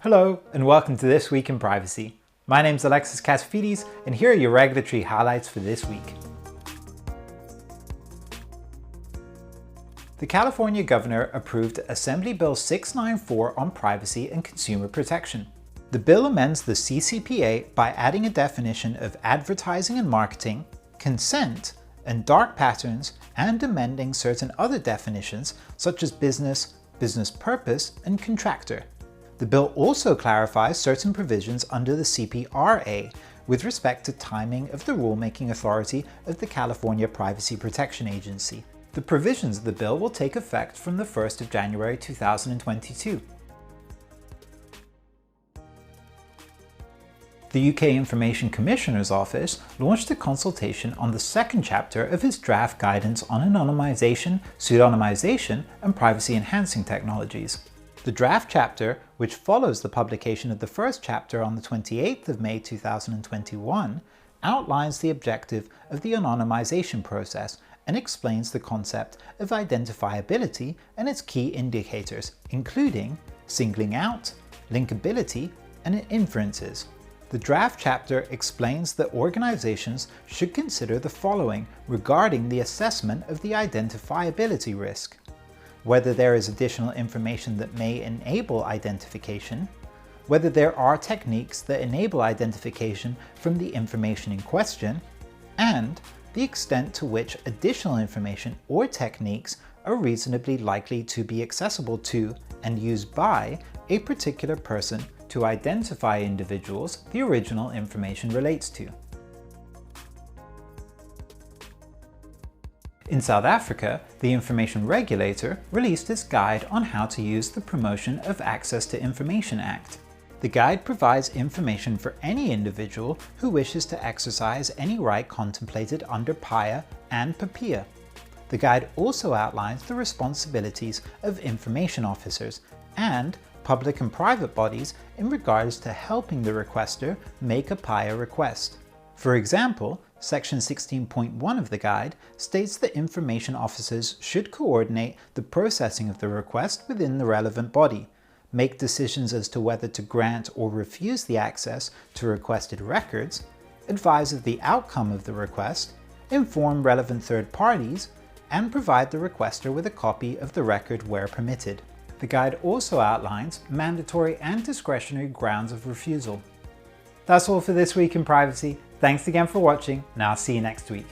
Hello and welcome to This Week in Privacy. My name's Alexis Kasfidis and here are your regulatory highlights for this week. The California Governor approved Assembly Bill 694 on privacy and consumer protection. The bill amends the CCPA by adding a definition of advertising and marketing, consent, and dark patterns, and amending certain other definitions such as business, business purpose, and contractor. The bill also clarifies certain provisions under the CPRA with respect to timing of the rulemaking authority of the California Privacy Protection Agency. The provisions of the bill will take effect from the 1st of January 2022. The UK Information Commissioner's Office launched a consultation on the second chapter of its draft guidance on anonymisation, pseudonymisation, and privacy-enhancing technologies. The draft chapter, which follows the publication of the first chapter on the 28th of May 2021, outlines the objective of the anonymization process and explains the concept of identifiability and its key indicators, including singling out, linkability, and inferences. The draft chapter explains that organizations should consider the following regarding the assessment of the identifiability risk: whether there is additional information that may enable identification, whether there are techniques that enable identification from the information in question, and the extent to which additional information or techniques are reasonably likely to be accessible to and used by a particular person to identify individuals the original information relates to. In South Africa, the Information Regulator released its guide on how to use the Promotion of Access to Information Act. The guide provides information for any individual who wishes to exercise any right contemplated under PAIA and PAIA. The guide also outlines the responsibilities of information officers and public and private bodies in regards to helping the requester make a PAIA request. For example, Section 16.1 of the guide states that information officers should coordinate the processing of the request within the relevant body, make decisions as to whether to grant or refuse the access to requested records, advise of the outcome of the request, inform relevant third parties, and provide the requester with a copy of the record where permitted. The guide also outlines mandatory and discretionary grounds of refusal. That's all for This Week in Privacy. Thanks again for watching, and I'll see you next week.